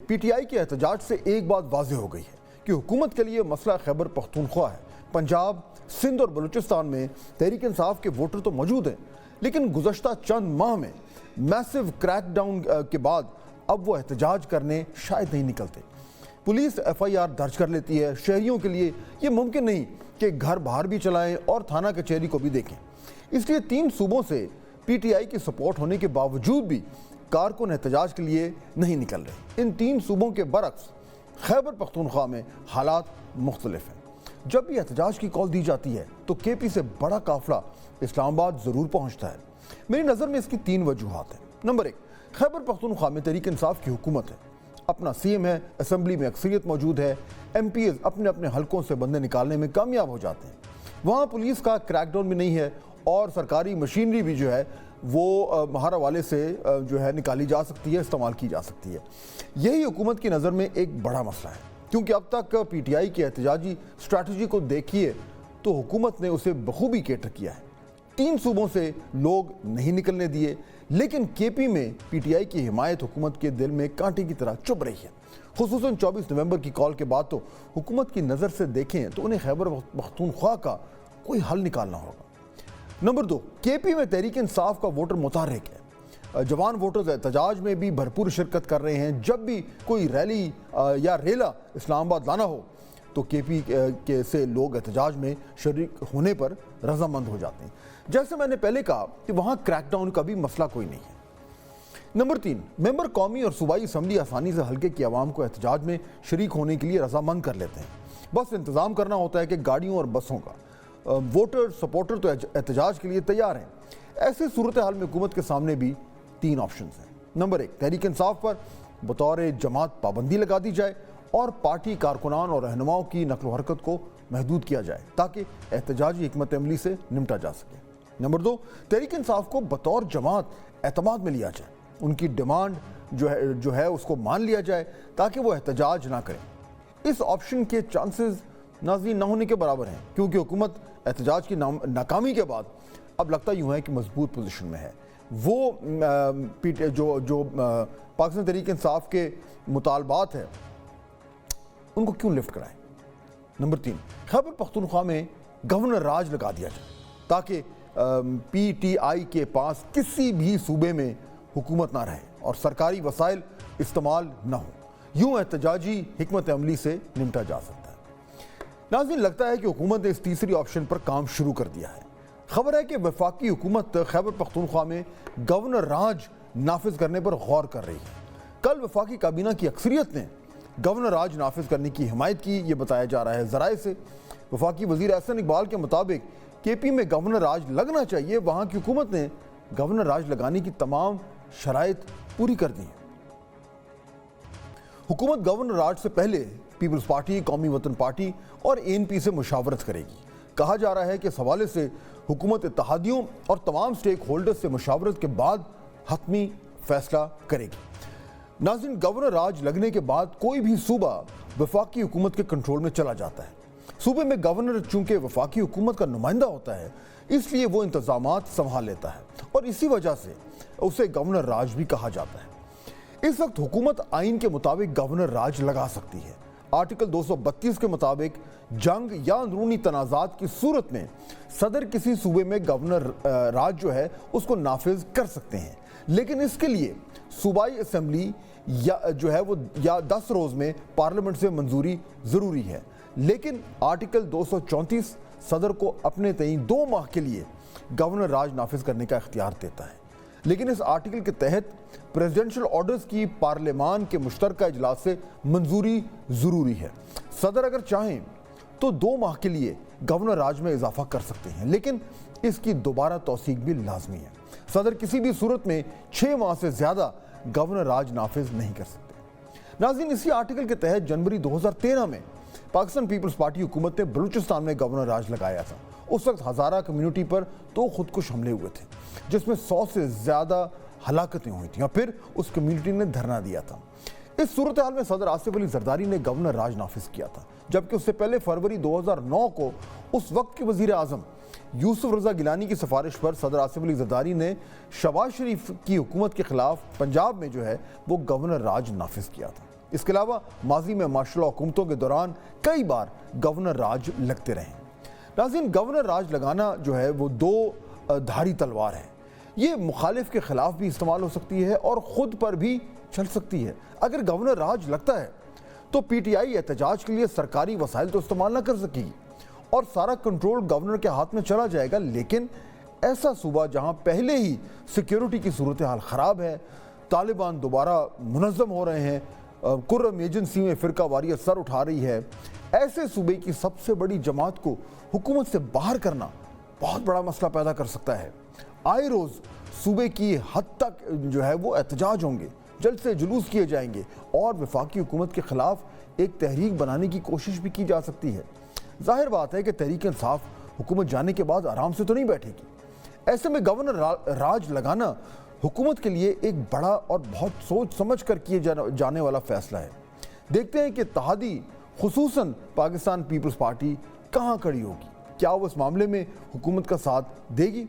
P T I کے احتجاج سے ایک بات واضح ہو گئی ہے کہ حکومت کے لیے مسئلہ خیبر پختونخوا ہے۔ پنجاب، سندھ اور بلوچستان میں تحریک انصاف کے ووٹر تو موجود ہیں، لیکن گزشتہ چند ماہ میں میسو کریک ڈاؤن کے بعد اب وہ احتجاج کرنے شاید نہیں نکلتے۔ پولیس ایف آئی آر درج کر لیتی ہے۔ شہریوں کے لیے یہ ممکن نہیں کہ گھر باہر بھی چلائیں اور تھانہ کچہری کو بھی دیکھیں۔ اس لیے 3 صوبوں سے پی ٹی آئی کی سپورٹ ہونے کے باوجود بھی کارکن احتجاج کے لیے نہیں نکل رہے۔ ان 3 صوبوں کے برعکس خیبر پختونخوا میں حالات مختلف ہیں۔ جب بھی احتجاج کی کال دی جاتی ہے تو کے پی سے بڑا قافلہ اسلام آباد ضرور پہنچتا ہے۔ میری نظر میں اس کی 3 وجوہات ہیں۔ نمبر 1، خیبر پختونخوا میں تحریک انصاف کی حکومت ہے، اپنا سی ایم ہے، اسمبلی میں اکثریت موجود ہے، ایم پی ایز اپنے اپنے حلقوں سے بندے نکالنے میں کامیاب ہو جاتے ہیں۔ وہاں پولیس کا کریک ڈاؤن بھی نہیں ہے اور سرکاری مشینری بھی جو ہے وہ مہار حوالے سے جو ہے نکالی جا سکتی ہے، استعمال کی جا سکتی ہے۔ یہی حکومت کی نظر میں ایک بڑا مسئلہ ہے، کیونکہ اب تک پی ٹی آئی کی احتجاجی اسٹریٹجی کو دیکھیے تو حکومت نے اسے بخوبی کیٹر کیا ہے۔ 3 صوبوں سے لوگ نہیں نکلنے دیے، لیکن کے پی میں پی ٹی آئی کی حمایت حکومت کے دل میں کانٹے کی طرح چبھ رہی ہے۔ خصوصاً 24 نومبر کی کال کے بعد تو حکومت کی نظر سے دیکھیں تو انہیں خیبر پختونخوا کا کوئی حل نکالنا ہوگا۔ نمبر 2، کے پی میں تحریک انصاف کا ووٹر متحرک ہے۔ جوان ووٹرز احتجاج میں بھی بھرپور شرکت کر رہے ہیں۔ جب بھی کوئی ریلی یا ریلا اسلام آباد لانا ہو تو کے پی کے سے لوگ احتجاج میں شریک ہونے پر رضامند ہو جاتے ہیں۔ جیسے میں نے پہلے کہا کہ وہاں کریک ڈاؤن کا بھی مسئلہ کوئی نہیں ہے۔ نمبر 3، ممبر قومی اور صوبائی اسمبلی آسانی سے حلقے کی عوام کو احتجاج میں شریک ہونے کے لیے رضامند کر لیتے ہیں۔ بس انتظام کرنا ہوتا ہے کہ گاڑیوں اور بسوں کا۔ ووٹر سپورٹر تو احتجاج کے لیے تیار ہیں۔ ایسی صورتحال میں حکومت کے سامنے بھی 3 آپشنز ہیں۔ نمبر 1، تحریک انصاف پر بطور جماعت پابندی لگا دی جائے اور پارٹی کارکنان اور رہنماؤں کی نقل و حرکت کو محدود کیا جائے تاکہ احتجاجی حکمت عملی سے نمٹا جا سکے۔ نمبر 2، تحریک انصاف کو بطور جماعت اعتماد میں لیا جائے، ان کی ڈیمانڈ جو ہے اس کو مان لیا جائے تاکہ وہ احتجاج نہ کریں۔ اس آپشن کے چانسز ناظرین نہ ہونے کے برابر ہیں، کیونکہ حکومت احتجاج کی ناکامی کے بعد اب لگتا یوں ہے کہ مضبوط پوزیشن میں ہے۔ وہ جو پاکستان تحریک انصاف کے مطالبات ہیں ان کو کیوں لفٹ کرائیں۔ نمبر 3، خیبر پختونخوا میں گورنر راج لگا دیا جائے تاکہ پی ٹی آئی کے پاس کسی بھی صوبے میں حکومت نہ رہے اور سرکاری وسائل استعمال نہ ہوں۔ یوں احتجاجی حکمت عملی سے نمٹا جا سکتا ہے۔ ناظرین، لگتا ہے کہ حکومت نے اس تیسری آپشن پر کام شروع کر دیا ہے۔ خبر ہے کہ وفاقی حکومت خیبر پختونخوا میں گورنر راج نافذ کرنے پر غور کر رہی ہے۔ کل وفاقی کابینہ کی اکثریت نے گورنر راج نافذ کرنے کی حمایت کی، یہ بتایا جا رہا ہے ذرائع سے۔ وفاقی وزیر احسن اقبال کے مطابق کے پی میں گورنر راج لگنا چاہیے۔ وہاں کی حکومت نے گورنر راج لگانے کی تمام شرائط پوری کر دی ہیں۔ حکومت گورنر راج سے پہلے پیپلز پارٹی، قومی وطن پارٹی اور اے این پی سے مشاورت کرے گی۔ کہا جا رہا ہے کہ اس حوالے سے حکومت اتحادیوں اور تمام سٹیک ہولڈرز سے مشاورت کے بعد حتمی فیصلہ کرے گی۔ ناظرین، گورنر راج لگنے کے بعد کوئی بھی صوبہ وفاقی حکومت کے کنٹرول میں چلا جاتا ہے۔ صوبے میں گورنر چونکہ وفاقی حکومت کا نمائندہ ہوتا ہے، اس لیے وہ انتظامات سنبھال لیتا ہے اور اسی وجہ سے اسے گورنر راج بھی کہا جاتا ہے۔ اس وقت حکومت آئین کے مطابق گورنر راج لگا سکتی ہے۔ آرٹیکل 232 کے مطابق جنگ یا اندرونی تنازعات کی صورت میں صدر کسی صوبے میں گورنر راج جو ہے اس کو نافذ کر سکتے ہیں، لیکن اس کے لیے صوبائی اسمبلی جو ہے وہ 10 روز میں پارلیمنٹ سے منظوری ضروری ہے۔ لیکن آرٹیکل 234 صدر کو اپنے تئیں 2 ماہ کے لیے گورنر راج نافذ کرنے کا اختیار دیتا ہے، لیکن اس آرٹیکل کے تحت پریزیڈنشل آرڈرز کی پارلیمان کے مشترکہ اجلاس سے منظوری ضروری ہے۔ صدر اگر چاہیں تو 2 ماہ کے لیے گورنر راج میں اضافہ کر سکتے ہیں، لیکن اس کی دوبارہ توثیق بھی لازمی ہے۔ صدر کسی بھی صورت میں 6 ماہ سے زیادہ گورنر راج نافذ نہیں کر سکتے۔ ناظرین، اسی آرٹیکل کے تحت جنوری 2013 میں پاکستان پیپلز پارٹی حکومت نے بلوچستان میں گورنر راج لگایا تھا۔ اس وقت ہزارہ کمیونٹی پر 2 خودکش حملے ہوئے تھے، جس میں 100 سے زیادہ ہلاکتیں ہوئی تھیں اور پھر اس کمیونٹی نے دھرنا دیا تھا۔ اس صورتحال میں صدر آصف علی زرداری نے گورنر راج نافذ کیا تھا، جبکہ اس سے پہلے فروری 2009 کو اس وقت کے وزیر اعظم یوسف رضا گیلانی کی سفارش پر صدر آصف علی زرداری نے شہباز شریف کی حکومت کے خلاف پنجاب میں جو ہے وہ گورنر راج نافذ کیا تھا۔ اس کے علاوہ ماضی میں مارشل لاء حکومتوں کے دوران کئی بار گورنر راج لگتے رہے۔ ناظرین، گورنر راج لگانا جو ہے وہ دو دھاری تلوار ہے۔ یہ مخالف کے خلاف بھی استعمال ہو سکتی ہے اور خود پر بھی چل سکتی ہے۔ اگر گورنر راج لگتا ہے تو پی ٹی آئی احتجاج کے لیے سرکاری وسائل تو استعمال نہ کر سکے گی اور سارا کنٹرول گورنر کے ہاتھ میں چلا جائے گا، لیکن ایسا صوبہ جہاں پہلے ہی سیکیورٹی کی صورتحال خراب ہے، طالبان دوبارہ منظم ہو رہے ہیں، قرم ایجنسی میں فرقہ واریت سر اٹھا رہی ہے، ایسے صوبے کی سب سے بڑی جماعت کو حکومت سے باہر کرنا بہت بڑا مسئلہ پیدا کر سکتا ہے۔ آئے روز صوبے کی حد تک جو ہے وہ احتجاج ہوں گے، جلد سے جلوس کیے جائیں گے اور وفاقی حکومت کے خلاف ایک تحریک بنانے کی کوشش بھی کی جا سکتی ہے۔ ظاہر بات ہے کہ تحریک انصاف حکومت جانے کے بعد آرام سے تو نہیں بیٹھے گی۔ ایسے میں گورنر راج لگانا حکومت کے لیے ایک بڑا اور بہت سوچ سمجھ کر کیے جانے والا فیصلہ ہے۔ دیکھتے ہیں کہ اتحادی خصوصاً پاکستان پیپلز پارٹی کہاں کھڑی ہوگی، کیا وہ اس معاملے میں حکومت کا ساتھ دے گی؟